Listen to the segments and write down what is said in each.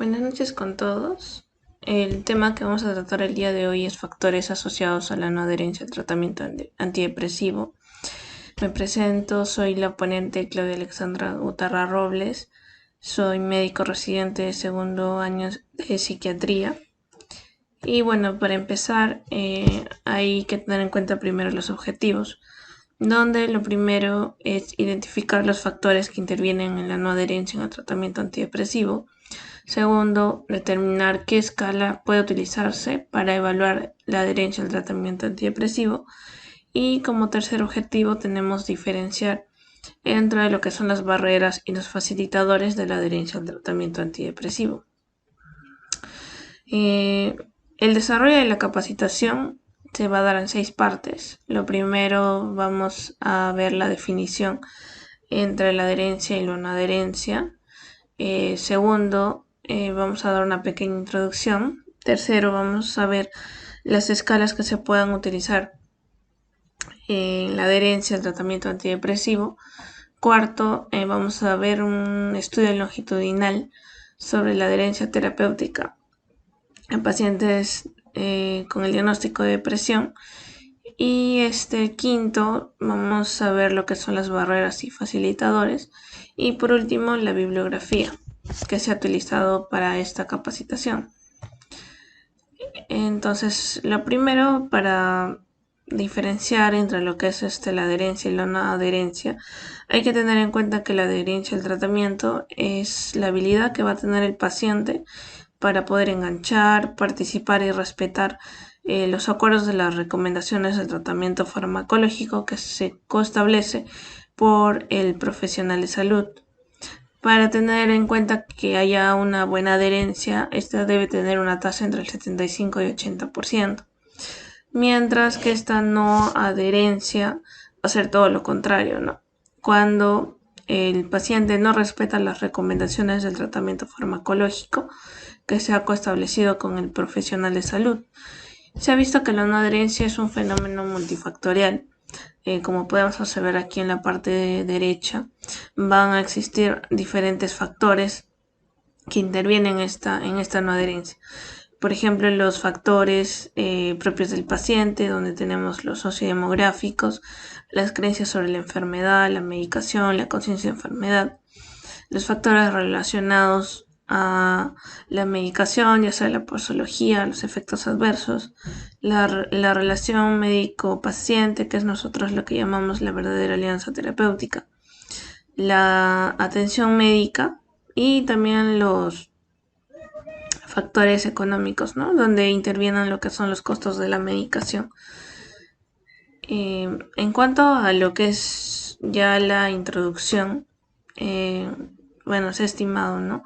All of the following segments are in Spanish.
Buenas noches con todos. El tema que vamos a tratar el día de hoy es factores asociados a la no adherencia al tratamiento antidepresivo. Me presento, soy la ponente Claudia Alexandra Gutarra Robles. Soy médico residente de segundo año de psiquiatría. Y bueno, para empezar, hay que tener en cuenta primero los objetivos, donde lo primero es identificar los factores que intervienen en la no adherencia en el tratamiento antidepresivo. Segundo, determinar qué escala puede utilizarse para evaluar la adherencia al tratamiento antidepresivo. Y como tercer objetivo tenemos diferenciar entre lo que son las barreras y los facilitadores de la adherencia al tratamiento antidepresivo. El desarrollo de la capacitación se va a dar en 6 partes. Lo primero vamos a ver la definición entre la adherencia y la no adherencia. Segundo, vamos a dar una pequeña introducción. Tercero, vamos a ver las escalas que se puedan utilizar en la adherencia al tratamiento antidepresivo. Cuarto, vamos a ver un estudio longitudinal sobre la adherencia terapéutica en pacientes con el diagnóstico de depresión. Y quinto, vamos a ver lo que son las barreras y facilitadores. Y por último, la bibliografía que se ha utilizado para esta capacitación. Entonces, lo primero, para diferenciar entre lo que es la adherencia y la no adherencia, hay que tener en cuenta que la adherencia al tratamiento es la habilidad que va a tener el paciente para poder enganchar, participar y respetar los acuerdos de las recomendaciones del tratamiento farmacológico que se coestablece por el profesional de salud. Para tener en cuenta que haya una buena adherencia, esta debe tener una tasa entre el 75 y 80%, mientras que esta no adherencia va a ser todo lo contrario, ¿no? Cuando el paciente no respeta las recomendaciones del tratamiento farmacológico que se ha coestablecido con el profesional de salud. Se ha visto que la no adherencia es un fenómeno multifactorial. Como podemos observar aquí en la parte derecha, van a existir diferentes factores que intervienen en esta no adherencia. Por ejemplo, los factores propios del paciente, donde tenemos los sociodemográficos, las creencias sobre la enfermedad, la medicación, la conciencia de enfermedad, los factores relacionados a la medicación, ya sea la posología, los efectos adversos, la relación médico-paciente, que es nosotros lo que llamamos la verdadera alianza terapéutica, la atención médica y también los factores económicos, ¿no? Donde intervienen lo que son los costos de la medicación. En cuanto a lo que es ya la introducción, bueno, se ha estimado, ¿no?,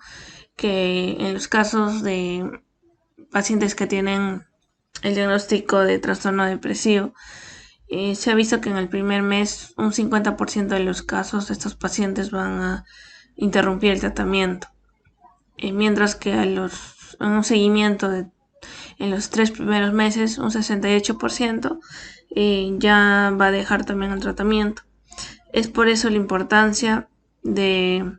que en los casos de pacientes que tienen el diagnóstico de trastorno depresivo, se ha visto que en el primer mes un 50% de los casos estos pacientes van a interrumpir el tratamiento, mientras que en un seguimiento en los 3 primeros meses un 68% ya va a dejar también el tratamiento. Es por eso la importancia de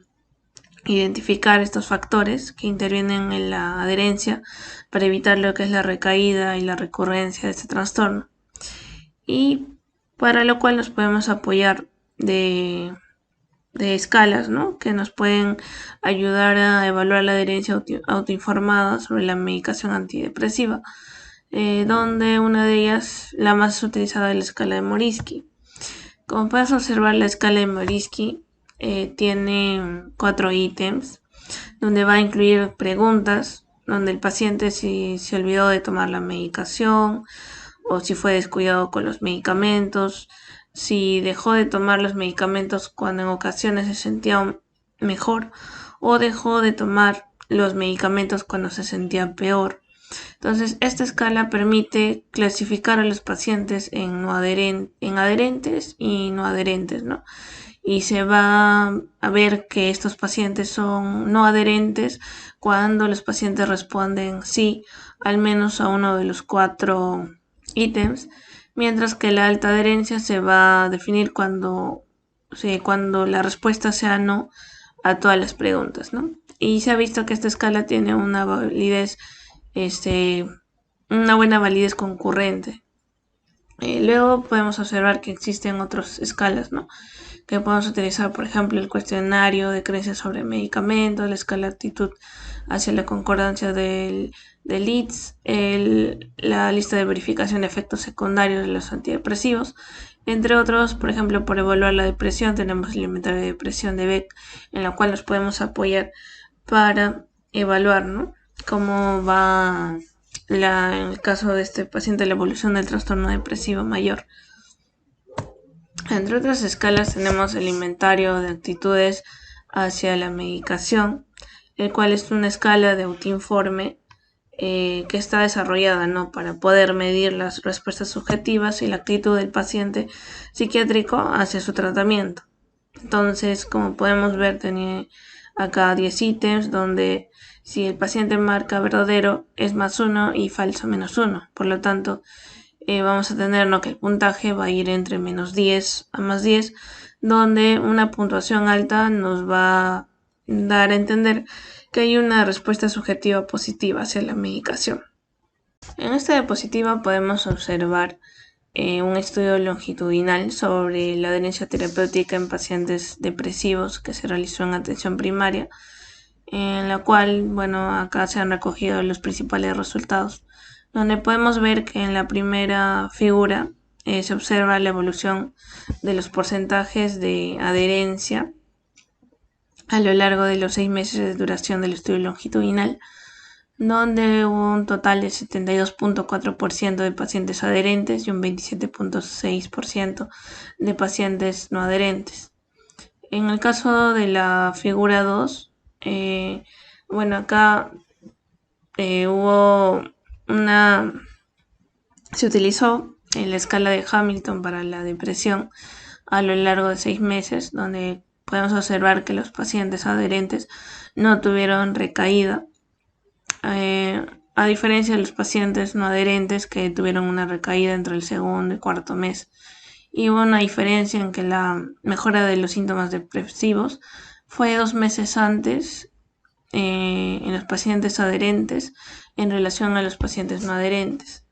identificar estos factores que intervienen en la adherencia para evitar lo que es la recaída y la recurrencia de este trastorno, y para lo cual nos podemos apoyar de escalas, ¿no?, que nos pueden ayudar a evaluar la adherencia autoinformada sobre la medicación antidepresiva, donde una de ellas, la más utilizada, es la escala de Morisky. Como puedes observar, la escala de Morisky tiene 4 ítems, donde va a incluir preguntas, donde el paciente si se olvidó de tomar la medicación o si fue descuidado con los medicamentos, si dejó de tomar los medicamentos cuando en ocasiones se sentía mejor o dejó de tomar los medicamentos cuando se sentía peor. Entonces, esta escala permite clasificar a los pacientes en adherentes y no adherentes, ¿no? Y se va a ver que estos pacientes son no adherentes cuando los pacientes responden sí al menos a uno de los 4 ítems, mientras que la alta adherencia se va a definir cuando la respuesta sea no a todas las preguntas, ¿no? y se ha visto que esta escala tiene una validez, una buena validez concurrente. Luego podemos observar que existen otras escalas, ¿no? Que podemos utilizar, por ejemplo, el cuestionario de creencias sobre medicamentos, la escala de actitud hacia la concordancia del ITS, la lista de verificación de efectos secundarios de los antidepresivos, entre otros. Por ejemplo, por evaluar la depresión tenemos el inventario de depresión de Beck, en la cual nos podemos apoyar para evaluar, ¿no?, cómo va en el caso de este paciente la evolución del trastorno depresivo mayor. Entre otras escalas tenemos el inventario de actitudes hacia la medicación, el cual es una escala de autoinforme que está desarrollada, ¿no?, para poder medir las respuestas subjetivas y la actitud del paciente psiquiátrico hacia su tratamiento. Entonces, como podemos ver, tenía acá 10 ítems donde si el paciente marca verdadero es +1 y falso -1. Por lo tanto, vamos a tener, ¿no?, que el puntaje va a ir entre -10 a +10, donde una puntuación alta nos va a dar a entender que hay una respuesta subjetiva positiva hacia la medicación. En esta diapositiva podemos observar un estudio longitudinal sobre la adherencia terapéutica en pacientes depresivos que se realizó en atención primaria, en la cual, bueno, acá se han recogido los principales resultados, donde podemos ver que en la primera figura se observa la evolución de los porcentajes de adherencia a lo largo de los 6 meses de duración del estudio longitudinal, donde hubo un total de 72.4% de pacientes adherentes y un 27.6% de pacientes no adherentes. En el caso de la figura 2, bueno, acá se utilizó en la escala de Hamilton para la depresión a lo largo de 6 meses, donde podemos observar que los pacientes adherentes no tuvieron recaída, a diferencia de los pacientes no adherentes que tuvieron una recaída entre el segundo y cuarto mes. Y hubo una diferencia en que la mejora de los síntomas depresivos fue 2 meses antes en los pacientes adherentes en relación a los pacientes no adherentes.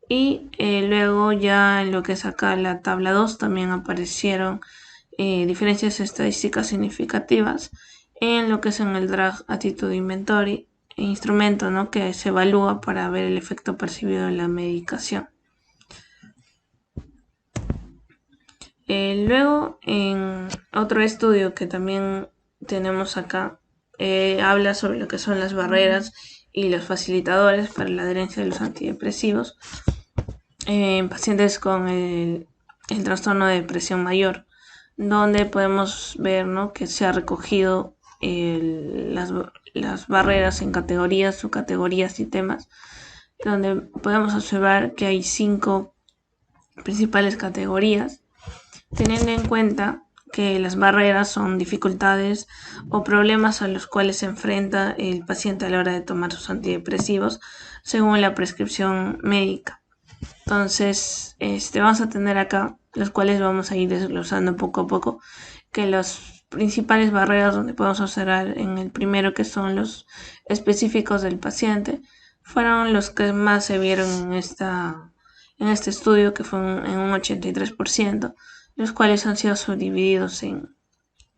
Y luego ya en lo que es acá la tabla 2 también aparecieron diferencias estadísticas significativas en lo que es en el Drug Attitude Inventory, instrumento, ¿no?, que se evalúa para ver el efecto percibido de la medicación. Luego, en otro estudio que también tenemos acá, habla sobre lo que son las barreras y los facilitadores para la adherencia de los antidepresivos en pacientes con el trastorno de depresión mayor, donde podemos ver, ¿no?, que se ha recogido las barreras en categorías, subcategorías y temas, donde podemos observar que hay 5 principales categorías, teniendo en cuenta que las barreras son dificultades o problemas a los cuales se enfrenta el paciente a la hora de tomar sus antidepresivos según la prescripción médica. Entonces, vamos a tener acá, los cuales vamos a ir desglosando poco a poco, que las principales barreras donde podemos observar en el primero, que son los específicos del paciente, fueron los que más se vieron en este estudio, que fue en un 83%, los cuales han sido subdivididos en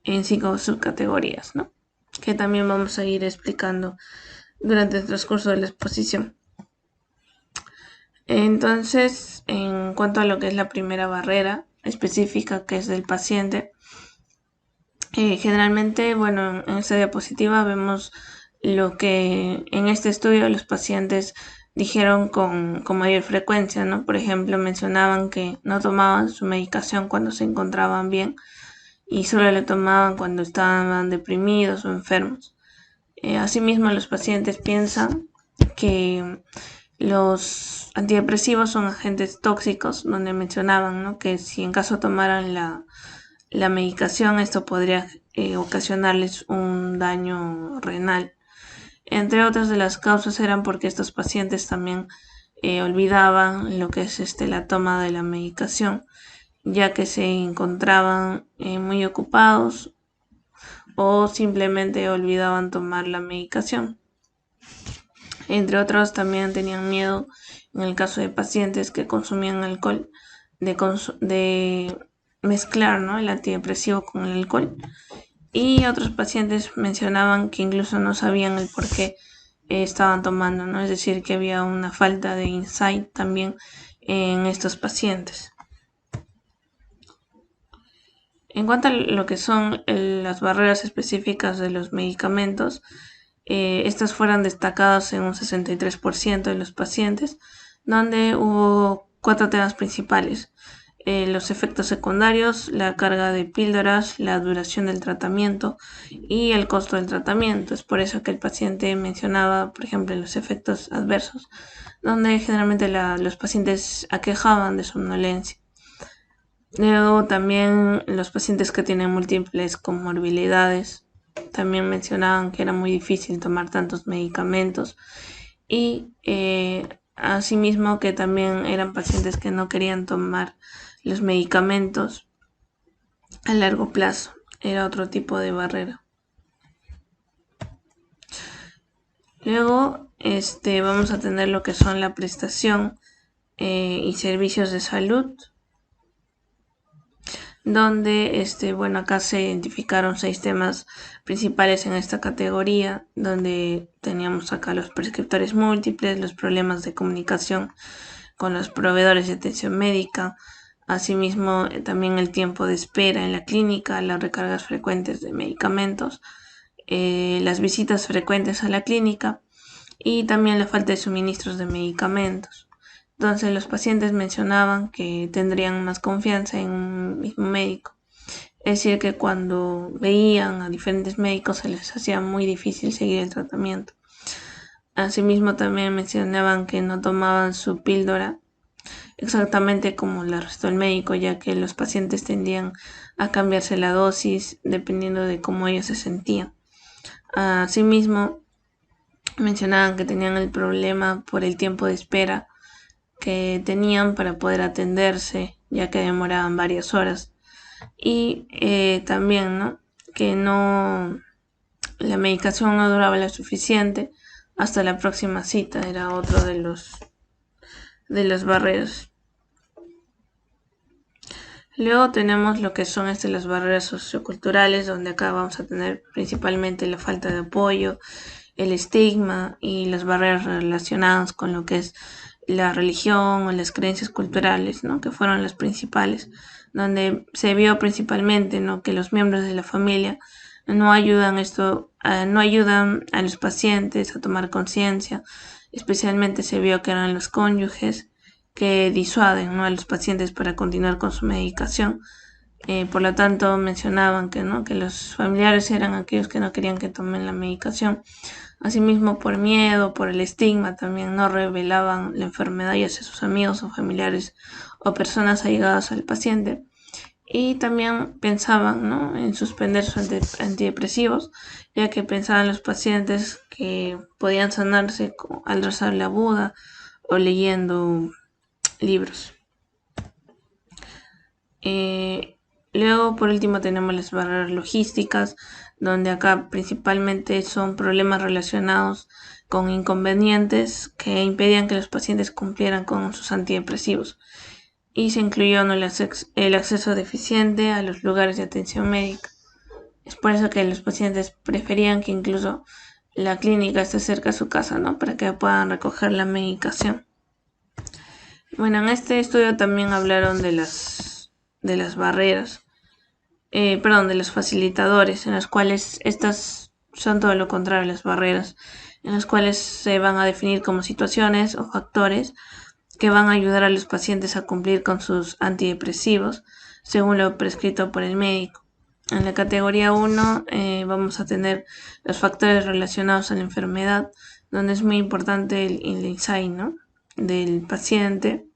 5 subcategorías, ¿no?, que también vamos a ir explicando durante el transcurso de la exposición. Entonces, en cuanto a lo que es la primera barrera específica, que es del paciente, generalmente, bueno, en esta diapositiva vemos lo que en este estudio los pacientes dijeron con mayor frecuencia, ¿no? Por ejemplo, mencionaban que no tomaban su medicación cuando se encontraban bien y solo la tomaban cuando estaban deprimidos o enfermos. Asimismo, los pacientes piensan que los antidepresivos son agentes tóxicos, donde mencionaban, ¿no?, que si en caso tomaran la medicación, esto podría ocasionarles un daño renal. Entre otras de las causas eran porque estos pacientes también olvidaban lo que es la toma de la medicación, ya que se encontraban muy ocupados o simplemente olvidaban tomar la medicación. Entre otros, también tenían miedo en el caso de pacientes que consumían alcohol de mezclar, ¿no?, el antidepresivo con el alcohol. Y otros pacientes mencionaban que incluso no sabían el por qué estaban tomando, ¿no? Es decir, que había una falta de insight también en estos pacientes. En cuanto a lo que son las barreras específicas de los medicamentos, estas fueron destacadas en un 63% de los pacientes, donde hubo 4 temas principales: los efectos secundarios, la carga de píldoras, la duración del tratamiento y el costo del tratamiento. Es por eso que el paciente mencionaba, por ejemplo, los efectos adversos, donde generalmente los pacientes aquejaban de somnolencia. Luego también los pacientes que tienen múltiples comorbilidades también mencionaban que era muy difícil tomar tantos medicamentos y asimismo que también eran pacientes que no querían tomar los medicamentos a largo plazo. Era otro tipo de barrera. Luego vamos a tener lo que son la prestación y servicios de salud, donde acá se identificaron 6 temas principales en esta categoría, donde teníamos acá los prescriptores múltiples, los problemas de comunicación con los proveedores de atención médica, asimismo también el tiempo de espera en la clínica, las recargas frecuentes de medicamentos, las visitas frecuentes a la clínica y también la falta de suministros de medicamentos. Entonces los pacientes mencionaban que tendrían más confianza en un mismo médico. Es decir, que cuando veían a diferentes médicos se les hacía muy difícil seguir el tratamiento. Asimismo también mencionaban que no tomaban su píldora exactamente como la recetó el médico, ya que los pacientes tendían a cambiarse la dosis dependiendo de cómo ellos se sentían. Asimismo, mencionaban que tenían el problema por el tiempo de espera que tenían para poder atenderse, ya que demoraban varias horas. Y también, ¿no?, que la medicación no duraba lo suficiente hasta la próxima cita. Era otro de las barreras. Luego tenemos lo que son las barreras socioculturales, donde acá vamos a tener principalmente la falta de apoyo, el estigma y las barreras relacionadas con lo que es la religión o las creencias culturales, ¿no?, que fueron las principales, donde se vio principalmente, ¿no?, que los miembros de la familia no ayudan a los pacientes a tomar conciencia. Especialmente se vio que eran los cónyuges que disuaden, ¿no?, a los pacientes para continuar con su medicación. Por lo tanto, mencionaban que los familiares eran aquellos que no querían que tomen la medicación. Asimismo, por miedo, por el estigma, también no revelaban la enfermedad ya hacia sus amigos o familiares o personas allegadas al paciente. Y también pensaban, ¿no?, en suspender sus antidepresivos, ya que pensaban los pacientes que podían sanarse al rezar la Buda o leyendo libros. Luego, por último, tenemos las barreras logísticas, donde acá principalmente son problemas relacionados con inconvenientes que impedían que los pacientes cumplieran con sus antidepresivos. Y se incluyó, ¿no?, el acceso deficiente a los lugares de atención médica. Es por eso que los pacientes preferían que incluso la clínica esté cerca de su casa, ¿no?, para que puedan recoger la medicación. Bueno, en este estudio también hablaron de las barreras, de los facilitadores, en los cuales estas son todo lo contrario a las barreras, en las cuales se van a definir como situaciones o factores que van a ayudar a los pacientes a cumplir con sus antidepresivos según lo prescrito por el médico. En la categoría 1 vamos a tener los factores relacionados a la enfermedad, donde es muy importante el insight, ¿no?, del paciente.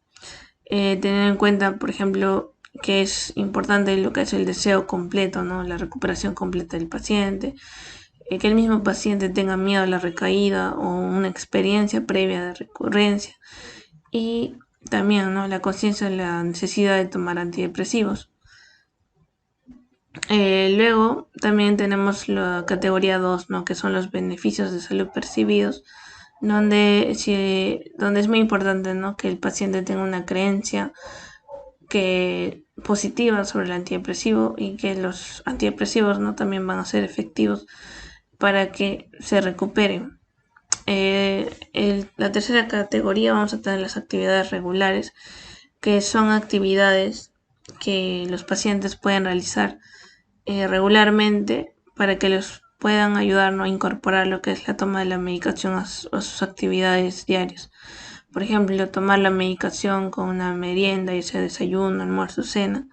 Tener en cuenta, por ejemplo, que es importante lo que es el deseo completo, ¿no?, la recuperación completa del paciente, que el mismo paciente tenga miedo a la recaída o una experiencia previa de recurrencia, y también, ¿no?, la conciencia de la necesidad de tomar antidepresivos. Luego también tenemos la categoría 2, ¿no? Que son los beneficios de salud percibidos, donde es muy importante, ¿no? Que el paciente tenga una creencia positiva sobre el antidepresivo y que los antidepresivos, ¿no? También van a ser efectivos para que se recuperen. La tercera categoría vamos a tener las actividades regulares, que son actividades que los pacientes pueden realizar regularmente para que los puedan ayudar, ¿no? A incorporar lo que es la toma de la medicación a sus actividades diarias. Por ejemplo, tomar la medicación con una merienda, ya sea desayuno, almuerzo, cena,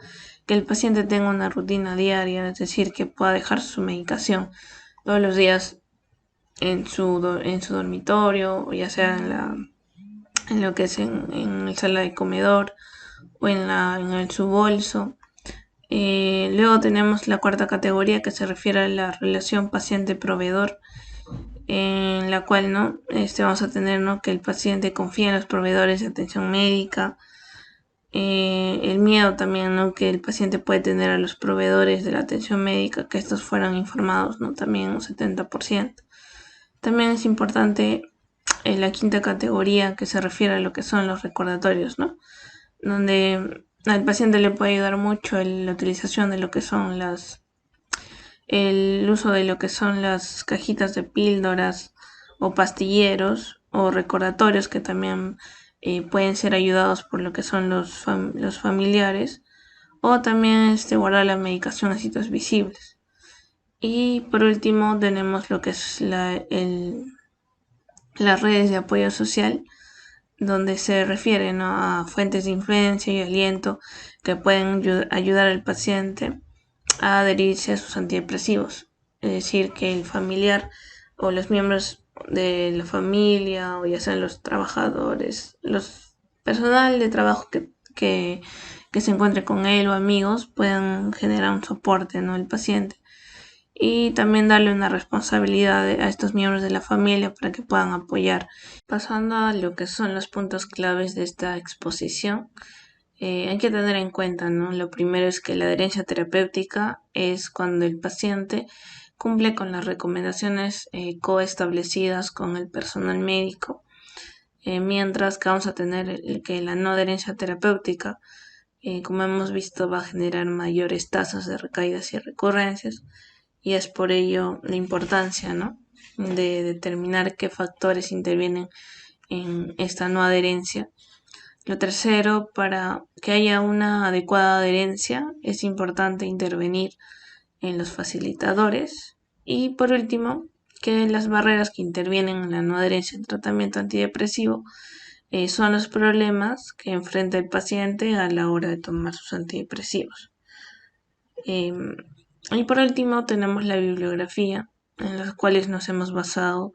que el paciente tenga una rutina diaria, es decir, que pueda dejar su medicación todos los días en su dormitorio, o ya sea en lo que es en la sala de comedor o en su bolso. Luego tenemos la cuarta categoría, que se refiere a la relación paciente-proveedor, en la cual, ¿no? Vamos a tener, ¿no? Que el paciente confía en los proveedores de atención médica. El miedo también, ¿no? Que el paciente puede tener a los proveedores de la atención médica, que estos fueran informados, ¿no? También un 70%. También es importante la quinta categoría, que se refiere a lo que son los recordatorios, ¿no? Donde al paciente le puede ayudar mucho la utilización de lo que son el uso de lo que son las cajitas de píldoras o pastilleros o recordatorios, que también pueden ser ayudados por lo que son los familiares, o también guardar la medicación a sitios visibles. Y por último tenemos lo que es las redes de apoyo social, donde se refiere, ¿no? A fuentes de influencia y aliento que pueden ayudar al paciente a adherirse a sus antidepresivos. Es decir, que el familiar o los miembros de la familia, o ya sean los trabajadores, los personal de trabajo que se encuentre con él, o amigos, puedan generar un soporte, ¿no? Al paciente, y también darle una responsabilidad a estos miembros de la familia para que puedan apoyar. Pasando a lo que son los puntos claves de esta exposición, hay que tener en cuenta, ¿no? Lo primero es que la adherencia terapéutica es cuando el paciente cumple con las recomendaciones coestablecidas con el personal médico, mientras que vamos a tener que la no adherencia terapéutica, como hemos visto, va a generar mayores tasas de recaídas y recurrencias, y es por ello la importancia, ¿no? De determinar qué factores intervienen en esta no adherencia. Lo tercero, para que haya una adecuada adherencia, es importante intervenir en los facilitadores. Y por último, que las barreras que intervienen en la no adherencia al tratamiento antidepresivo son los problemas que enfrenta el paciente a la hora de tomar sus antidepresivos. Y por último tenemos la bibliografía, en los cuales nos hemos basado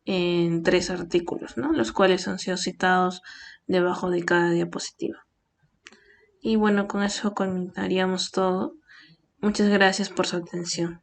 en 3 artículos, ¿no? Los cuales han sido citados debajo de cada diapositiva. Y bueno, con eso culminaríamos todo. Muchas gracias por su atención.